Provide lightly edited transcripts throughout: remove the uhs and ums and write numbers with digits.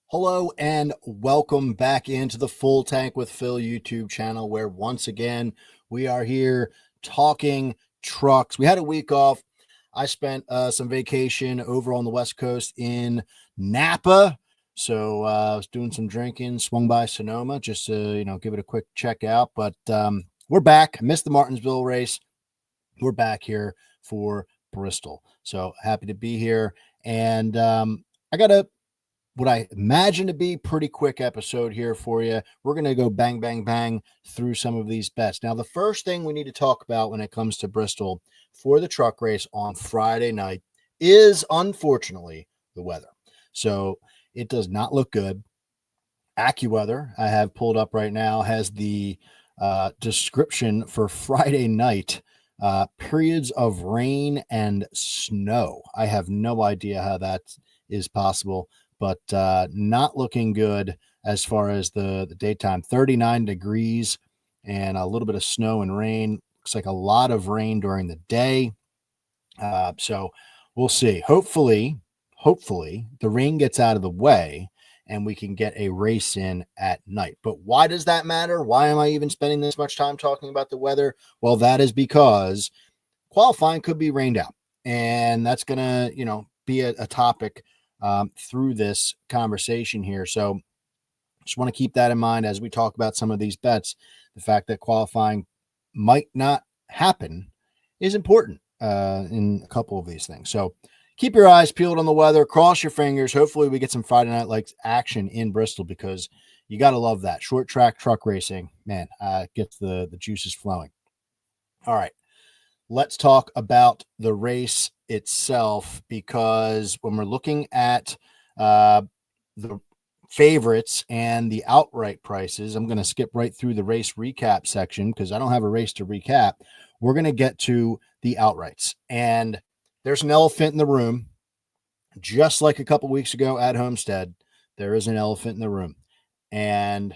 Hello and welcome back into the Full Tank with Phil YouTube channel, where once again we are here talking trucks. We had a week off. I spent some vacation over on the West Coast in Napa. So I was doing some drinking, swung by Sonoma just to, give it a quick check out. But we're back. I missed the Martinsville race. We're back here for Bristol. So happy to be here. And I got what I imagine to be pretty quick episode here for you. We're going to go bang, bang, bang through some of these bets. Now, the first thing we need to talk about when it comes to Bristol for the truck race on Friday night is, unfortunately, the weather. So it does not look good. AccuWeather, I have pulled up right now, has the description for Friday night, periods of rain and snow. I have no idea how that is possible, but not looking good as far as the daytime. 39 degrees and a little bit of snow and rain. Looks like a lot of rain during the day. So we'll see. Hopefully the rain gets out of the way and we can get a race in at night. But why does that matter? Why am I even spending this much time talking about the weather? Well, that is because qualifying could be rained out, and that's going to, be a topic through this conversation here. So just want to keep that in mind as we talk about some of these bets. The fact that qualifying might not happen is important in a couple of these things. So keep your eyes peeled on the weather, cross your fingers. Hopefully we get some Friday night like action in Bristol, because you got to love that short track truck racing, man. Gets the juices flowing. All right. Let's talk about the race itself, because when we're looking at the favorites and the outright prices, I'm going to skip right through the race recap section because I don't have a race to recap. We're going to get to the outrights, and there's an elephant in the room. Just like a couple weeks ago at Homestead, there is an elephant in the room, and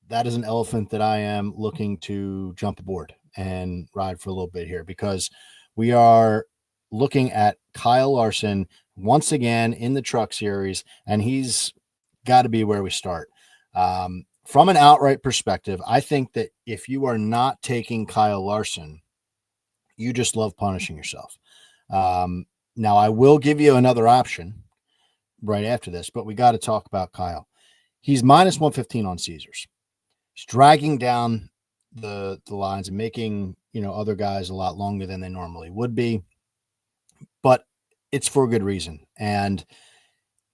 that is an elephant that I am looking to jump aboard and ride for a little bit here, because we are looking at Kyle Larson once again in the Truck Series, and he's got to be where we start. From an outright perspective, I think that if you are not taking Kyle Larson, you just love punishing yourself. Now, I will give you another option right after this, but we got to talk about Kyle. He's minus 115 on Caesars. He's dragging down the lines and making, other guys a lot longer than they normally would be, but it's for a good reason. And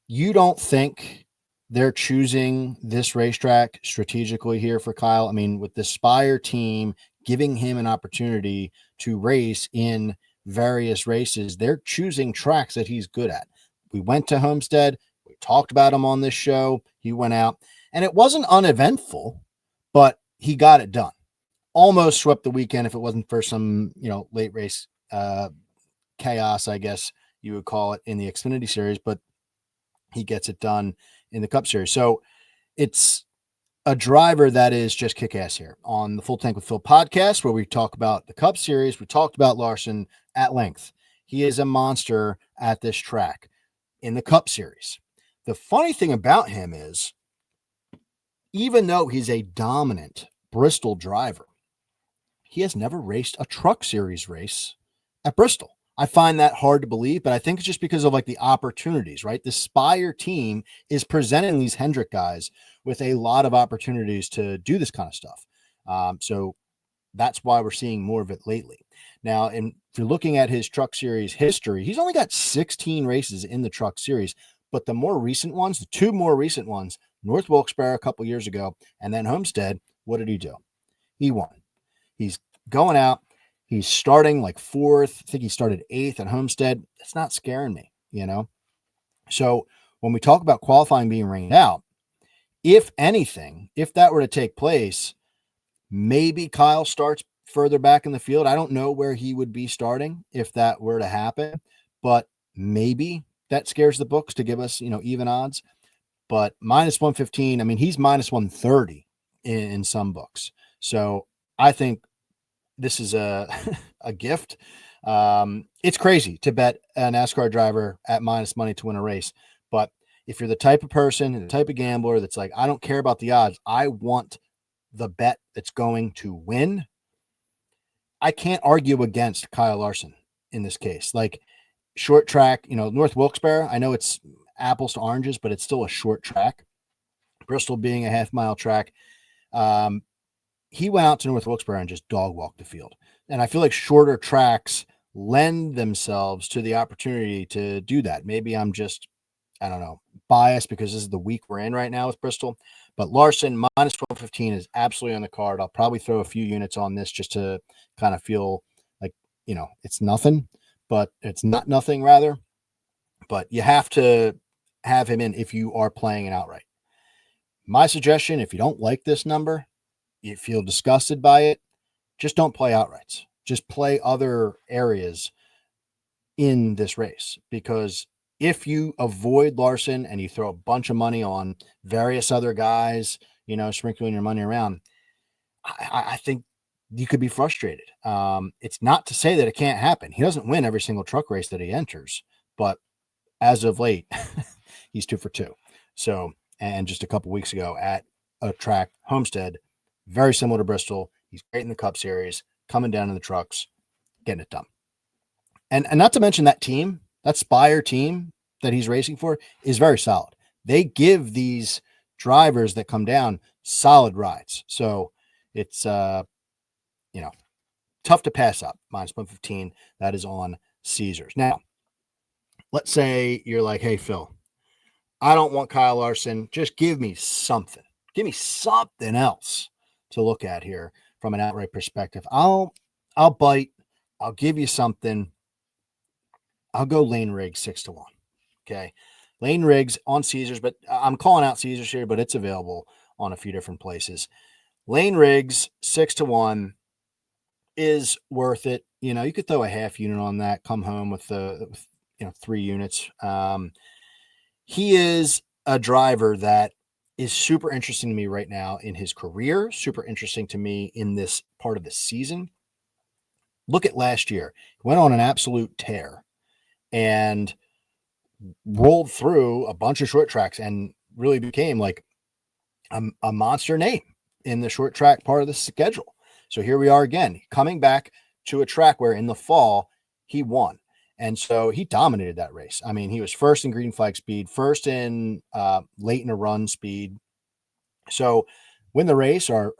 you don't think they're choosing this racetrack strategically here for Kyle? I mean, with the Spire team giving him an opportunity to race in various races, they're choosing tracks that he's good at. We went to Homestead. We talked about him on this show. He went out, and it wasn't uneventful, but he got it done. Almost swept the weekend if it wasn't for some, late race chaos, I guess you would call it, in the Xfinity Series, but he gets it done in the Cup Series. So it's a driver that is just kick-ass here on the Full Tank with Phil podcast, where we talk about the Cup Series. We talked about Larson at length. He is a monster at this track in the Cup Series. The funny thing about him is, even though he's a dominant Bristol driver, he has never raced a Truck Series race at Bristol. I find that hard to believe, but I think it's just because of the opportunities, right? The Spire team is presenting these Hendrick guys with a lot of opportunities to do this kind of stuff. So that's why we're seeing more of it lately. Now, if you're looking at his Truck Series history, he's only got 16 races in the Truck Series, but the more recent ones, the two more recent ones, North Wilkes-Barre a couple years ago, and then Homestead, what did he do? He won. He's going out. He's starting fourth. I think he started eighth at Homestead. It's not scaring me, So when we talk about qualifying being rained out, if anything, if that were to take place, maybe Kyle starts further back in the field. I don't know where he would be starting if that were to happen, but maybe that scares the books to give us, even odds. But minus 115, I mean, he's minus 130 in some books. So I think this is a gift. It's crazy to bet a NASCAR driver at minus money to win a race, but if you're the type of person, the type of gambler that's like, I don't care about the odds, I want the bet that's going to win, I can't argue against Kyle Larson in this case. Like, short track, North Wilkes-Barre, I know it's apples to oranges, but it's still a short track. Bristol being a half-mile track. He went out to North Wilkes-Barre and just dog walked the field. And I feel like shorter tracks lend themselves to the opportunity to do that. Maybe I'm just, I don't know, biased because this is the week we're in right now with Bristol. But Larson minus 1215 is absolutely on the card. I'll probably throw a few units on this just to kind of feel like, it's nothing, but it's not nothing rather. But you have to have him in if you are playing an outright. My suggestion, if you don't like this number, you feel disgusted by it, just don't play outrights. Just play other areas in this race, because if you avoid Larson and you throw a bunch of money on various other guys, sprinkling your money around, I think you could be frustrated. It's not to say that it can't happen. He doesn't win every single truck race that he enters, but as of late, he's 2 for 2. So, and just a couple weeks ago at a track, Homestead, very similar to Bristol. He's great in the Cup Series, coming down in the trucks, getting it done. And not to mention that team, that Spire team that he's racing for is very solid. They give these drivers that come down solid rides. So it's, tough to pass up. Minus 115. That is on Caesars. Now, let's say you're like, hey, Phil, I don't want Kyle Larson. Just give me something. Give me something else to look at here from an outright perspective. I'll bite. I'll give you something. I'll go Lane Riggs 6-1. Okay. Lane Riggs on Caesars, but I'm calling out Caesars here, but it's available on a few different places. Lane Riggs 6-1 is worth it. You could throw a half unit on that, come home with 3 units. He is a driver that is super interesting to me right now in his career, super interesting to me in this part of the season. Look at last year. He went on an absolute tear and rolled through a bunch of short tracks and really became like a monster name in the short track part of the schedule. So here we are again, coming back to a track where in the fall he won. And so he dominated that race. I mean, he was first in green flag speed, first in late in a run speed. So win the race, our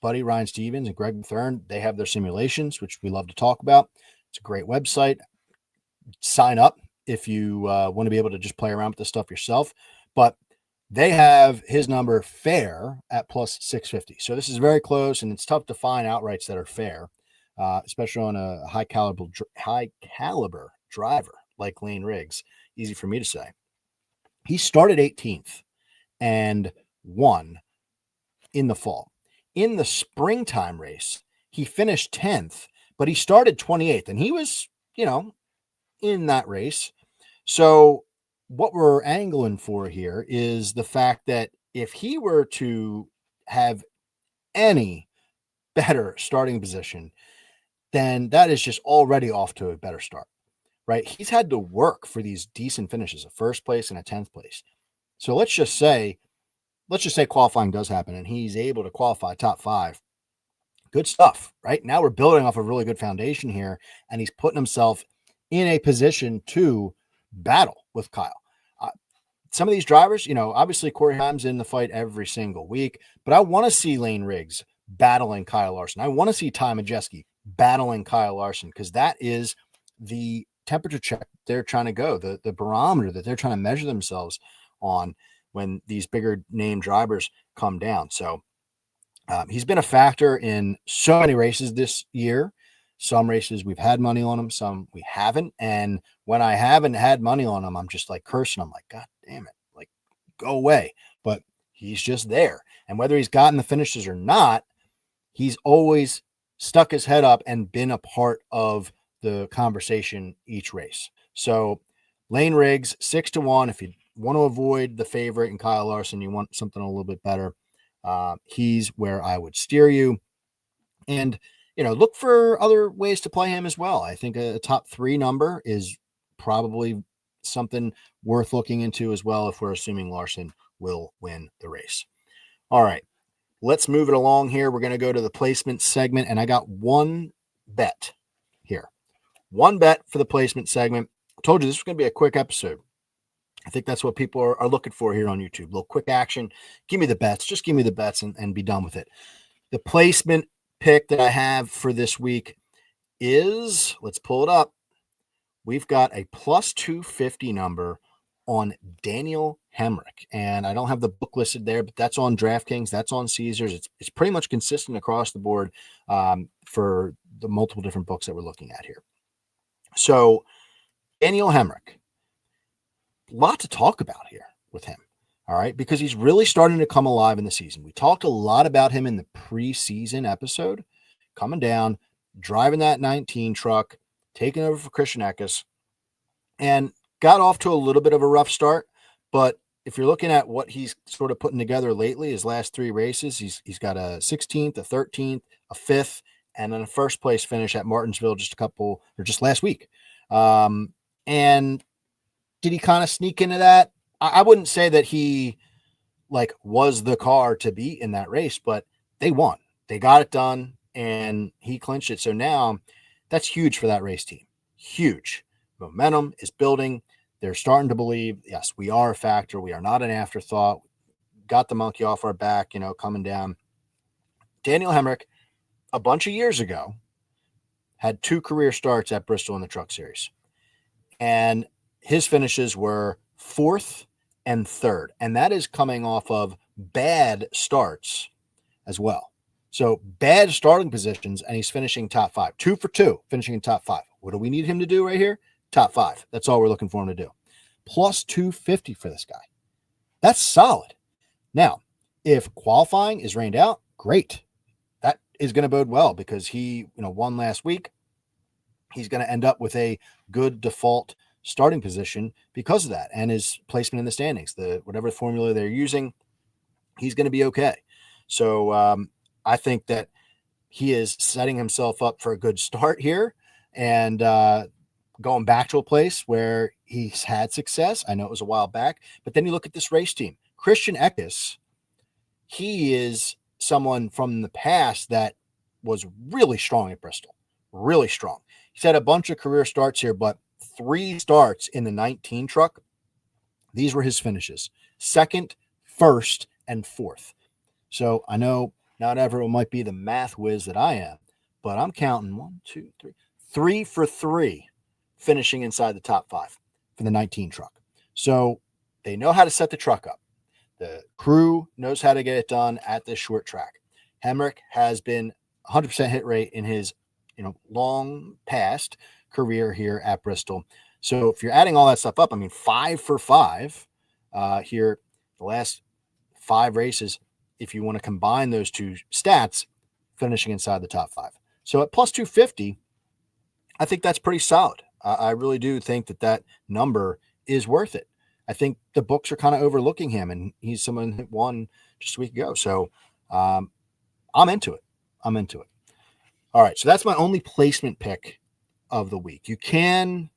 buddy Ryan Stevens and Greg Thurn, they have their simulations, which we love to talk about. It's a great website. Sign up if you want to be able to just play around with this stuff yourself. But they have his number fair at plus 650. So this is very close, and it's tough to find outrights that are fair, especially on a high caliber driver like Lane Riggs. Easy for me to say. He started 18th and won in the fall. In the springtime race, he finished 10th, but he started 28th, and he was, in that race. So what we're angling for here is the fact that if he were to have any better starting position, then that is just already off to a better start, right? He's had to work for these decent finishes, a first place and a 10th place. So let's just say qualifying does happen and he's able to qualify top 5. Good stuff, right? Now we're building off a really good foundation here, and he's putting himself in a position to battle with Kyle. Some of these drivers, obviously Corey Haim's in the fight every single week, but I want to see Lane Riggs battling Kyle Larson. I want to see Ty Majeski battling Kyle Larson, because that is the temperature check they're trying to go, the barometer that they're trying to measure themselves on when these bigger name drivers come down. So he's been a factor in so many races this year. Some races we've had money on him, some we haven't. And when I haven't had money on him, I'm just like cursing. I'm like, God damn it, like go away. But he's just there. And whether he's gotten the finishes or not, he's always stuck his head up and been a part of the conversation each race. So Lane Riggs, 6-1. If you want to avoid the favorite and Kyle Larson, you want something a little bit better, he's where I would steer you. And look for other ways to play him as well. I think a top 3 number is probably something worth looking into as well if we're assuming Larson will win the race. All right, let's move it along here. We're going to go to the placement segment, and I got one bet here. One bet for the placement segment. I told you this was going to be a quick episode. I think that's what people are looking for here on YouTube. A little quick action. Give me the bets. Just give me the bets and be done with it. The placement pick that I have for this week is, let's pull it up. We've got a plus 250 number on Daniel Hemrick. And I don't have the book listed there, but that's on DraftKings. That's on Caesars. It's pretty much consistent across the board for the multiple different books that we're looking at here. So Daniel Hemrick, a lot to talk about here with him. All right, because he's really starting to come alive in the season. We talked a lot about him in the preseason episode, coming down, driving that 19 truck, taking over for Christian Eckes, and got off to a little bit of a rough start. But if you're looking at what he's sort of putting together lately, his last 3 races, he's got a 16th, a 13th, a 5th, and then a first place finish at Martinsville just last week. And did he kind of sneak into that? I wouldn't say that he was the car to beat in that race, but they won. They got it done and he clinched it. So now that's huge for that race team. Huge. Momentum is building. They're starting to believe, yes, we are a factor. We are not an afterthought. Got the monkey off our back, coming down. Daniel Hemrick, a bunch of years ago, had 2 career starts at Bristol in the Truck Series. And his finishes were 4th and 3rd. And that is coming off of bad starts as well. So bad starting positions, and he's finishing top 5. 2 for 2, finishing in top 5. What do we need him to do right here? Top 5. That's all we're looking for him to do. Plus 250 for this guy. That's solid. Now, if qualifying is rained out, great. That is going to bode well because he, won last week. He's going to end up with a good default starting position because of that and his placement in the standings. Whatever formula they're using, he's going to be okay. So I think that he is setting himself up for a good start here and going back to a place where he's had success. I know it was a while back, but then you look at this race team. Christian Eckes, he is someone from the past that was really strong at Bristol, really strong. He's had a bunch of career starts here, but 3 starts in the 19 truck. These were his finishes: 2nd, 1st, and 4th. So I know not everyone might be the math whiz that I am, but I'm counting 1, 2, 3, 3 for 3 finishing inside the top 5 for the 19 truck. So they know how to set the truck up. The crew knows how to get it done at this short track. Hemrick has been 100% hit rate in his long past career here at Bristol. So if you're adding all that stuff up, 5 for 5 here, the last 5 races, if you want to combine those 2 stats, finishing inside the top 5. So at plus 250, I think that's pretty solid. I really do think that number is worth it. I think the books are kind of overlooking him, and he's someone that won just a week ago. So I'm into it. All right, so that's my only placement pick of the week. You can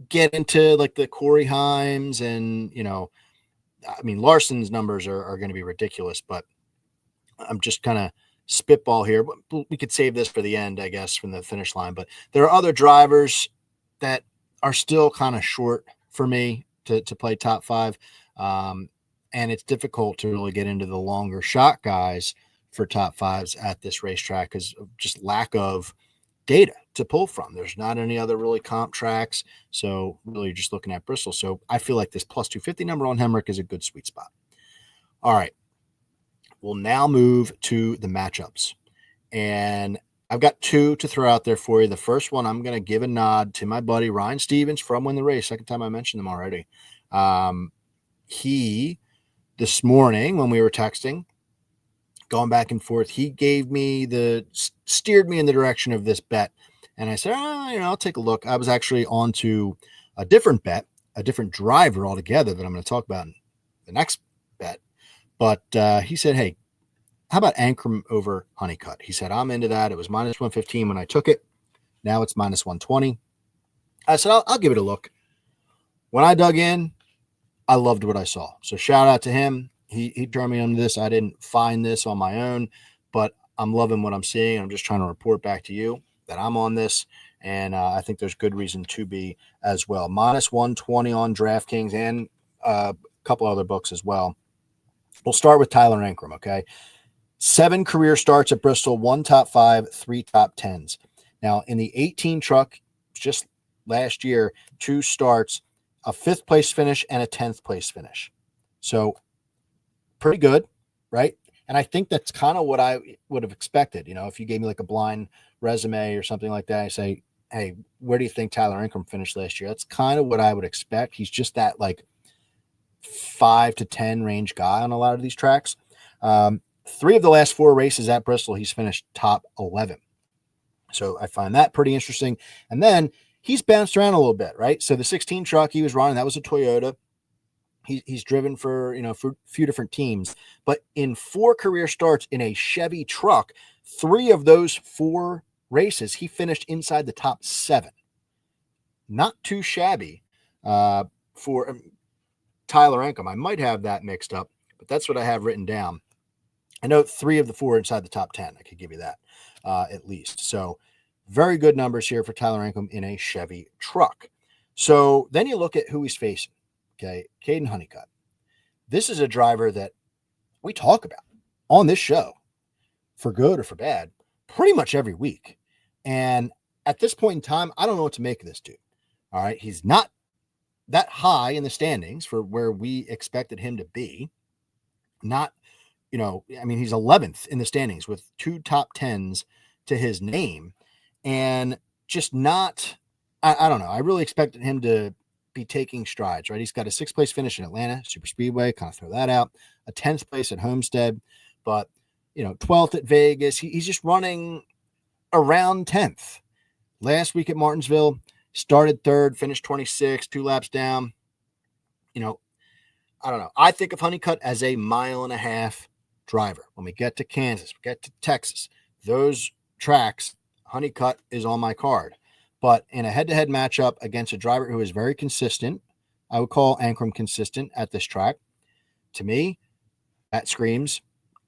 get into the Corey Himes and, Larson's numbers are going to be ridiculous, but I'm just kind of spitball here. We could save this for the end, I guess, from the finish line. But there are other drivers that are still kind of short for me to play top 5. And it's difficult to really get into the longer shot guys for top 5s at this racetrack because of just lack of data to pull from. There's not any other really comp tracks. So really you're just looking at Bristol. So I feel like this plus 250 number on Hemrick is a good sweet spot. All right. We'll now move to the matchups. And I've got 2 to throw out there for you. The first one, I'm going to give a nod to my buddy Ryan Stevens from Win the Race. Second time I mentioned him already. He, this morning when we were texting, going back and forth, he steered me in the direction of this bet. And I said, I'll take a look. I was actually on to a different bet, a different driver altogether that I'm going to talk about in the next bet. But he said, hey, how about Ankrum over Honeycutt? He said, I'm into that. It was minus 115 when I took it. Now it's minus 120. I said, I'll give it a look. when I dug in, I loved what I saw. So shout out to him. He turned me on to this. I didn't find this on my own, but I'm loving what I'm seeing. I'm just trying to report back to you that I'm on this, and I think there's good reason to be as well. Minus 120 on DraftKings and a couple other books as well. We'll start with Tyler Ankrum, okay? 7 career starts at Bristol, 1 top 5, 3 top 10s. Now, in the 18 truck, just last year, 2 starts, a 5th place finish and a 10th place finish. So pretty good, right? And I think that's kind of what I would have expected. You know, if you gave me like a blind resume or something like that, I say, hey, where do you think Tyler Ankrum finished last year? That's kind of what I would expect. He's just that like 5 to 10 range guy on a lot of these tracks. 3 of the last 4 races at Bristol, he's finished top 11. So I find that pretty interesting. And then he's bounced around a little bit, right? So the 16 truck he was running, that was a Toyota. He's driven for, for a few different teams, but in 4 career starts in a Chevy truck, 3 of those 4 races, he finished inside the top 7. Not too shabby for Tyler Ankrum. I might have that mixed up, but that's what I have written down. I know 3 of the 4 inside the top 10. I could give you that at least. So very good numbers here for Tyler Ankrum in a Chevy truck. So then you look at who he's facing. Okay, Caden Honeycutt. This is a driver that we talk about on this show, for good or for bad, pretty much every week. And at this point in time, I don't know what to make of this dude. All right, he's not that high in the standings for where we expected him to be. Not, he's 11th in the standings with 2 top 10s to his name, and just not, I don't know. I really expected him to be taking strides, right? He's got a 6th place finish in Atlanta Super Speedway, kind of throw that out, a 10th place at Homestead, but 12th at Vegas. He's just running around 10th. Last week at Martinsville, started 3rd, finished 26th, 2 laps down. I don't know. I think of Honeycutt as a 1.5 mile driver. When we get to Kansas, we get to Texas, those tracks, Honeycutt is on my card. But in a head-to-head matchup against a driver who is very consistent, I would call Ankrum consistent at this track. To me, that screams,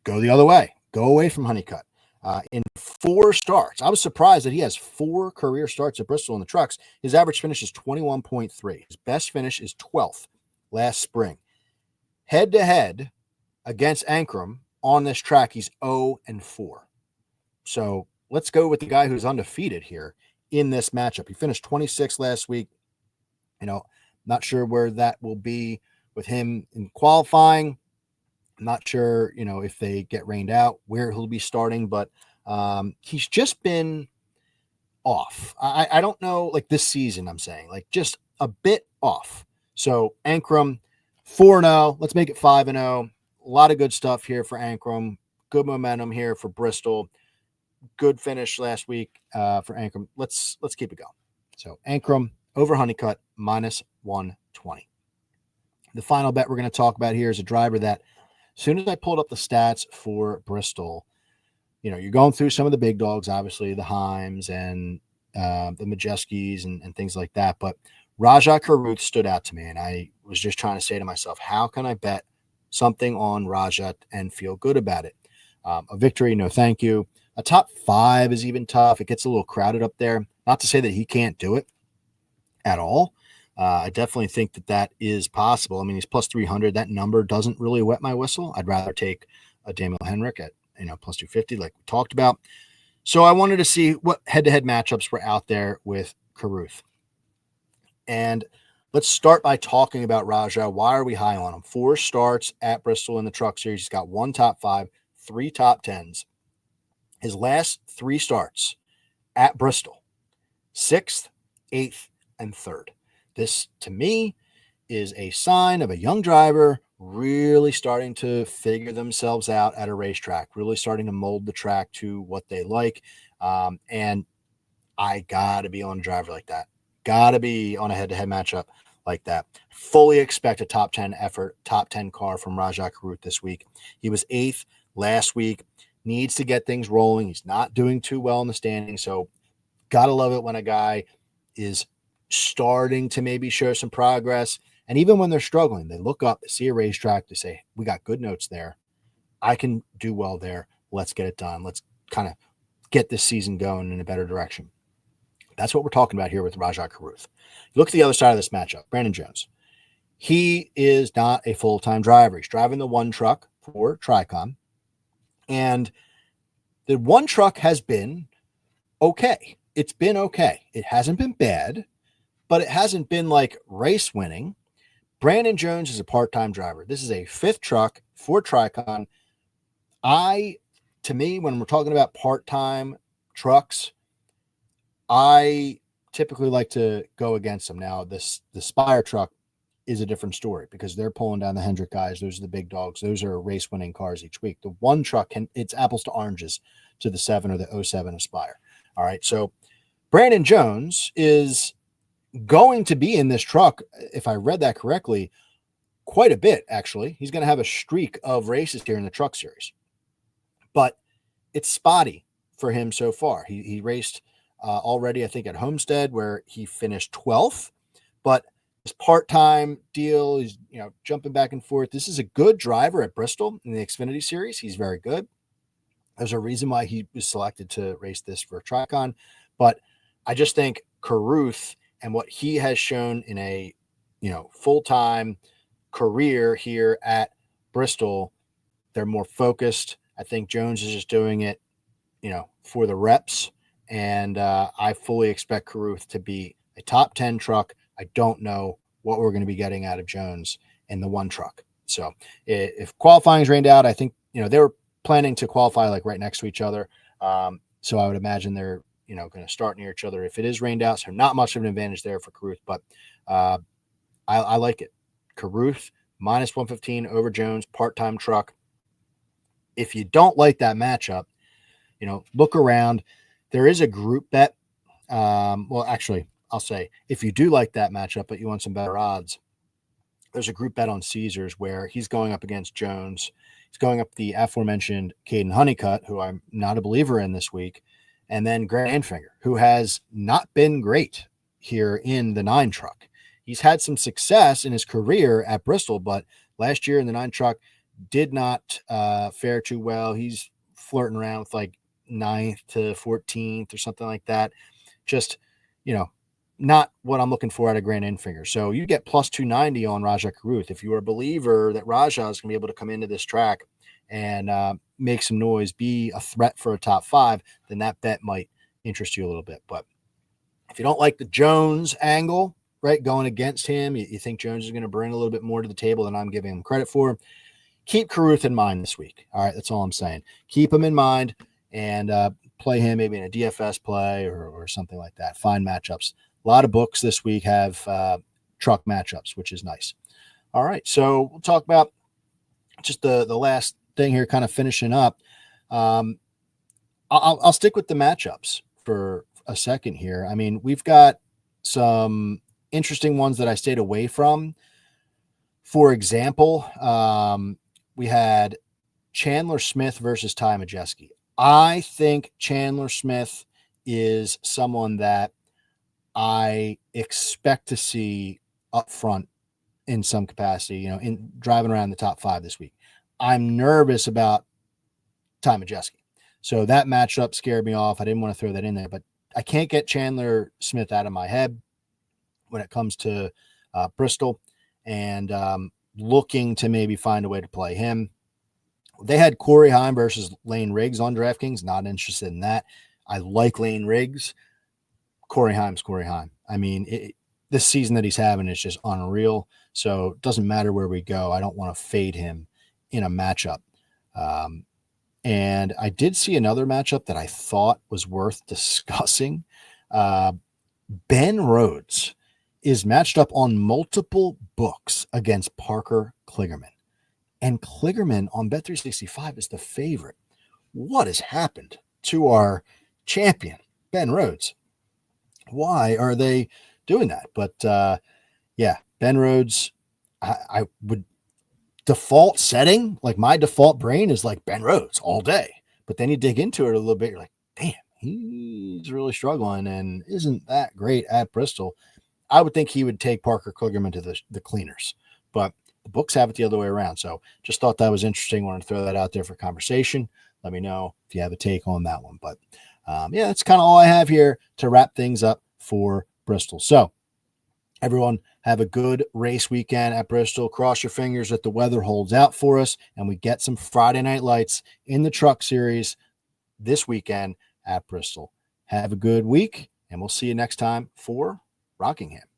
go the other way. Go away from Honeycutt. In 4 starts, I was surprised that he has 4 career starts at Bristol in the trucks. His average finish is 21.3. His best finish is 12th last spring. Head-to-head against Ankrum on this track, he's 0-4. So let's go with the guy who's undefeated here in this matchup. He finished 26th last week. Not sure where that will be with him in qualifying. I'm not sure, if they get rained out, where he'll be starting, but he's just been off. I don't know, like this season, I'm saying, like just a bit off. So Ankrum, 4-0. Let's make it 5-0. A lot of good stuff here for Ankrum. Good momentum here for Bristol. Good finish last week for Ankrum. Let's keep it going. So Ankrum over Honeycutt, minus 120. The final bet we're going to talk about here is a driver that, as soon as I pulled up the stats for Bristol, you're going through some of the big dogs, obviously the Heims and the Majeskis and things like that. But Rajah Caruth stood out to me, and I was just trying to say to myself, how can I bet something on Rajah and feel good about it? A victory, no thank you. A top 5 is even tough. It gets a little crowded up there. Not to say that he can't do it at all. I definitely think that is possible. I mean, he's plus 300. That number doesn't really wet my whistle. I'd rather take a Daniel Henrik at plus 250 like we talked about. So I wanted to see what head-to-head matchups were out there with Caruth. And let's start by talking about Rajah. Why are we high on him? 4 starts at Bristol in the Truck Series. He's got 1 top 5, 3 top 10s. His last 3 starts at Bristol, 6th, 8th, and 3rd. This, to me, is a sign of a young driver really starting to figure themselves out at a racetrack, really starting to mold the track to what they like. And I got to be on a driver like that. Got to be on a head-to-head matchup like that. Fully expect a top 10 effort, top 10 car from Rajah Caruth this week. He was 8th last week. Needs to get things rolling. He's not doing too well in the standings. So got to love it when a guy is starting to maybe show some progress. And even when they're struggling, they look up, they see a racetrack, they say, we got good notes there. I can do well there. Let's get it done. Let's kind of get this season going in a better direction. That's what we're talking about here with Rajah Caruth. Look at the other side of this matchup, Brandon Jones. He is not a full-time driver. He's driving the one truck for Tricon. And the one truck has been okay. It's been okay. It hasn't been bad, but it hasn't been like race winning. Brandon Jones is a part-time driver. This is a fifth truck for Tricon. To me, when we're talking about part-time trucks, I typically like to go against them. Now, the Spire truck is a different story because they're pulling down the Hendrick guys. Those are the big dogs. Those are race-winning cars each week. The one truck, it's apples to oranges to the 7 or the 07 Aspire. All right, so Brandon Jones is going to be in this truck, if I read that correctly, quite a bit, actually. He's going to have a streak of races here in the Truck Series. But it's spotty for him so far. He raced already, I think, at Homestead, where he finished 12th. But his part-time deal, he's jumping back and forth. This is a good driver at Bristol in the Xfinity Series. He's very good. There's a reason why he was selected to race this for Tricon. But I just think Caruth and what he has shown in a full-time career here at Bristol, they're more focused. I think Jones is just doing it, for the reps. And I fully expect Caruth to be a top 10 truck. I don't know what we're going to be getting out of Jones in the one truck. So if qualifying is rained out, I think, they were planning to qualify like right next to each other. So I would imagine they're, going to start near each other if it is rained out. So not much of an advantage there for Caruth, but I like it. Caruth minus 115 over Jones, part-time truck. If you don't like that matchup, look around. There is a group bet. Well, actually, I'll say if you do like that matchup, but you want some better odds, there's a group bet on Caesars where he's going up against Jones. He's going up the aforementioned Caden Honeycutt, who I'm not a believer in this week, and then Grant Anfinger, who has not been great here in the 9 truck. He's had some success in his career at Bristol, but last year in the 9 truck did not fare too well. He's flirting around with like 9th to 14th or something like that. Just, not what I'm looking for out of Grant Anfinger. So you get plus 290 on Rajah Caruth. If you are a believer that Rajah is going to be able to come into this track and make some noise, be a threat for a top 5, then that bet might interest you a little bit. But if you don't like the Jones angle, right, going against him, you think Jones is going to bring a little bit more to the table than I'm giving him credit for, keep Caruth in mind this week. All right, that's all I'm saying. Keep him in mind and play him maybe in a DFS play or something like that. Find matchups. A lot of books this week have truck matchups, which is nice. All right, so we'll talk about just the last thing here, kind of finishing up. I'll stick with the matchups for a second here. I mean, we've got some interesting ones that I stayed away from. For example, we had Chandler Smith versus Ty Majeski. I think Chandler Smith is someone that I expect to see up front in some capacity, in driving around the top 5 this week. I'm nervous about Ty Majeski. So that matchup scared me off. I didn't want to throw that in there, but I can't get Chandler Smith out of my head when it comes to Bristol and looking to maybe find a way to play him. They had Corey Heim versus Lane Riggs on DraftKings. Not interested in that. I like Lane Riggs. Corey Heim's Corey Heim. I mean, this season that he's having is just unreal. So it doesn't matter where we go. I don't want to fade him in a matchup. And I did see another matchup that I thought was worth discussing. Ben Rhodes is matched up on multiple books against Parker Kligerman. And Kligerman on Bet365 is the favorite. What has happened to our champion, Ben Rhodes? Why are they doing that? But Ben Rhodes, I would default setting, like my default brain is like Ben Rhodes all day. But then you dig into it a little bit, you're like, damn, he's really struggling and isn't that great at Bristol. I would think he would take Parker Kligerman to the cleaners, but the books have it the other way around. So just thought that was interesting. Wanted to throw that out there for conversation. Let me know if you have a take on that one. But yeah, that's kind of all I have here to wrap things up for Bristol. So everyone have a good race weekend at Bristol. Cross your fingers that the weather holds out for us and we get some Friday night lights in the Truck Series this weekend at Bristol. Have a good week, and we'll see you next time for Rockingham.